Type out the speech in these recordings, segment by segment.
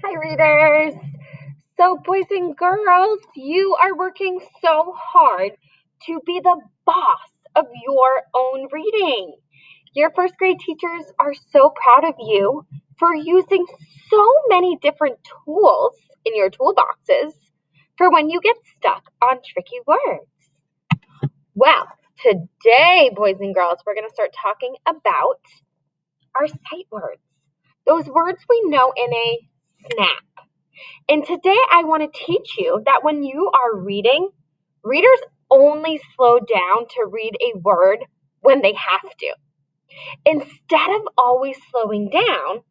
Hi, readers. So, boys and girls, you are working so hard to be the boss of your own reading. Your first grade teachers are so proud of you for using so many different tools in your toolboxes for when you get stuck on tricky words. Well, today, boys and girls, we're going to start talking about our sight words. Those words we know in a snap. And today I want to teach you that when you are reading, readers only slow down to read a word when they have to. Instead of always slowing down,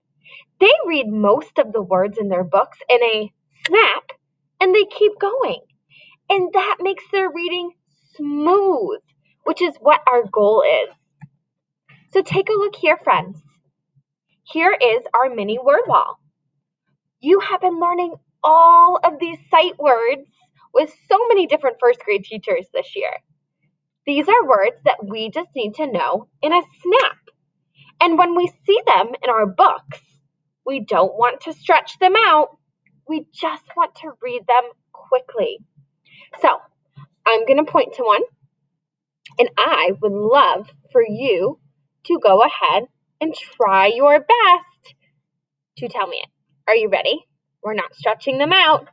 they read most of the words in their books in a snap and they keep going. And that makes their reading smooth, which is what our goal is. So take a look here, friends. Here is our mini word wall. You have been learning all of these sight words with so many different first grade teachers this year. These are words that we just need to know in a snap. And when we see them in our books, we don't want to stretch them out. We just want to read them quickly. So I'm going to point to one, and I would love for you to go ahead and try your best to tell me it. Are you ready? We're not stretching them out.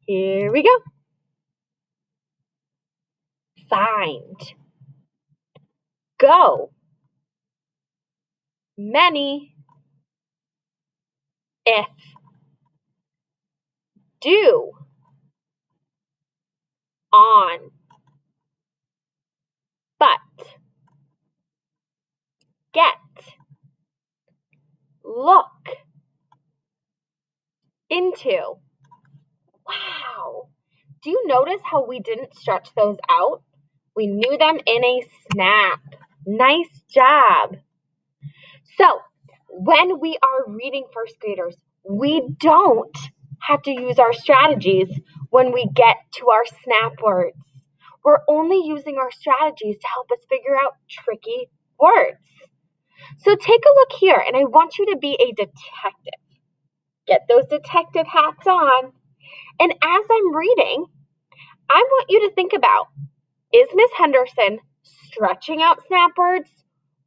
Here we go. Find. Go. Many. If. Do. On. But. Get. Look. Into. Wow. Do you notice how we didn't stretch those out? We knew them in a snap. Nice job. So, when we are reading first graders, we don't have to use our strategies when we get to our snap words. We're only using our strategies to help us figure out tricky words. So take a look here, and I want you to be a detective. Get those detective hats on. And as I'm reading, I want you to think about, is Miss Henderson stretching out snap words,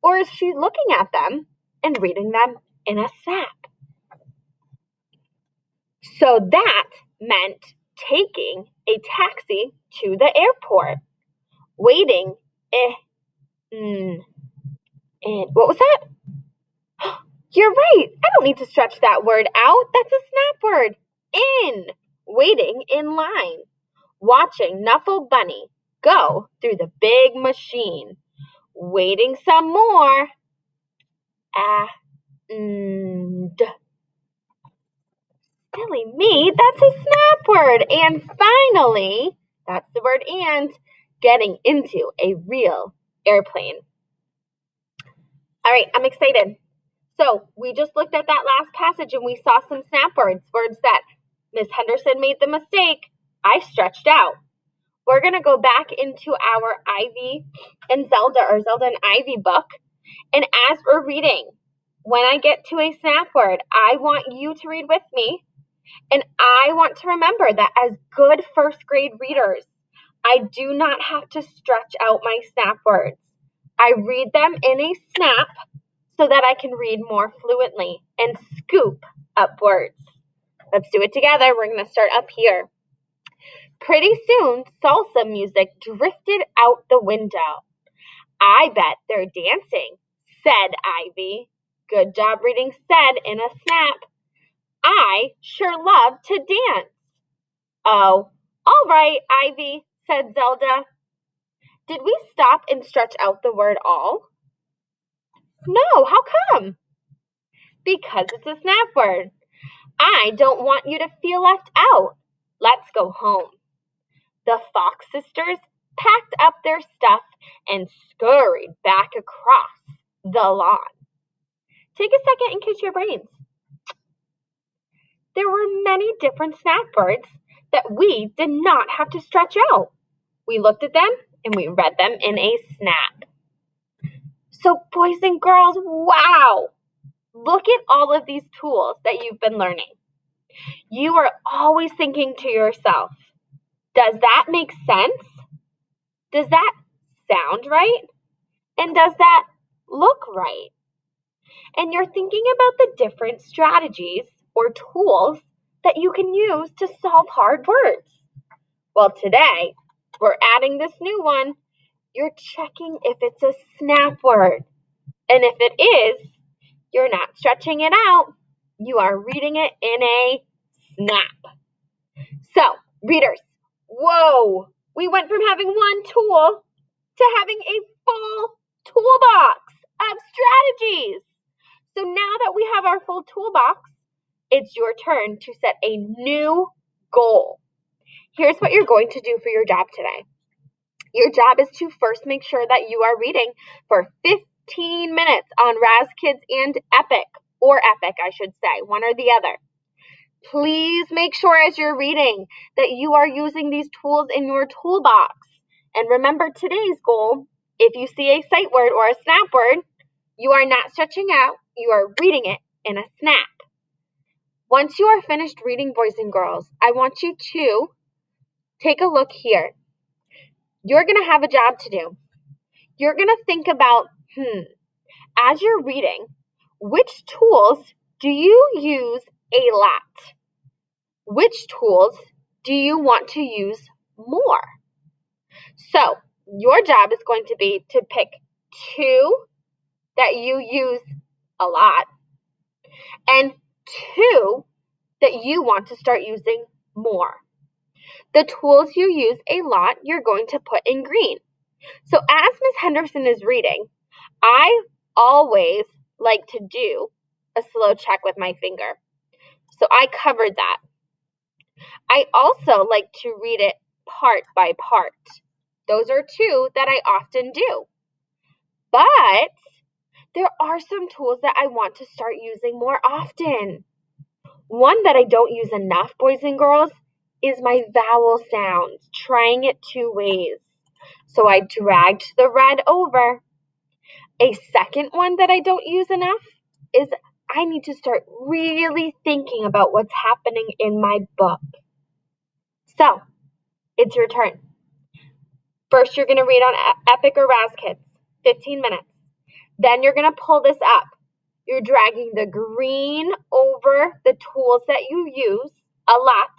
or is she looking at them and reading them in a snap? So that meant taking a taxi to the airport, waiting, and what was that? You're right. I don't need to stretch that word out. That's a snap word. In, waiting in line, watching Nuffle Bunny go through the big machine, waiting some more. And silly me, that's a snap word. And finally, that's the word and, getting into a real airplane. All right, I'm excited. So we just looked at that last passage and we saw some snap words, words that Miss Henderson made the mistake. I stretched out. We're going to go back into our Ivy and Zelda, or Zelda and Ivy book. And as we're reading, when I get to a snap word, I want you to read with me. And I want to remember that as good first grade readers, I do not have to stretch out my snap words. I read them in a snap so that I can read more fluently and scoop up words. Let's do it together. We're going to start up here. Pretty soon, salsa music drifted out the window. I bet they're dancing, said Ivy. Good job reading said in a snap. I sure love to dance. Oh, all right, Ivy, said Zelda. Did we stop and stretch out the word all? No, how come? Because it's a snap word. I don't want you to feel left out. Let's go home. The Fox sisters packed up their stuff and scurried back across the lawn. Take a second and kiss your brains. There were many different snap words that we did not have to stretch out. We looked at them and we read them in a snap. So boys and girls, wow! Look at all of these tools that you've been learning. You are always thinking to yourself, does that make sense? Does that sound right? And does that look right? And you're thinking about the different strategies or tools that you can use to solve hard words. Well, today we're adding this new one. You're checking if it's a snap word. And if it is, you're not stretching it out. You are reading it in a snap. So, readers, whoa, we went from having one tool to having a full toolbox of strategies. So now that we have our full toolbox, it's your turn to set a new goal. Here's what you're going to do for your job today. Your job is to first make sure that you are reading for 15 minutes on Raz-Kids and Epic, or Epic, I should say, one or the other. Please make sure as you're reading that you are using these tools in your toolbox. And remember today's goal, if you see a sight word or a snap word, you are not stretching out, you are reading it in a snap. Once you are finished reading, boys and girls, I want you to take a look here. You're going to have a job to do. You're going to think about, as you're reading, which tools do you use a lot? Which tools do you want to use more? So your job is going to be to pick 2 that you use a lot and 2 that you want to start using more. The tools you use a lot, you're going to put in green. So as Ms. Henderson is reading, I always like to do a slow check with my finger. So I covered that. I also like to read it part by part. Those are 2 that I often do. But there are some tools that I want to start using more often. One that I don't use enough, boys and girls, is my vowel sounds, trying it 2 ways. So I dragged the red over. A second one that I don't use enough is I need to start really thinking about what's happening in my book. So, it's your turn. First, you're going to read on Epic or Raz-Kids, 15 minutes. Then you're going to pull this up. You're dragging the green over the tools that you use a lot.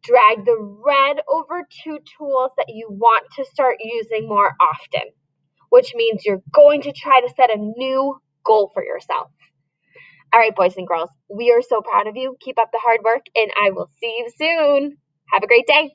Drag the red over 2 tools that you want to start using more often, which means you're going to try to set a new goal for yourself. All right, boys and girls, we are so proud of you. Keep up the hard work, and I will see you soon. Have a great day.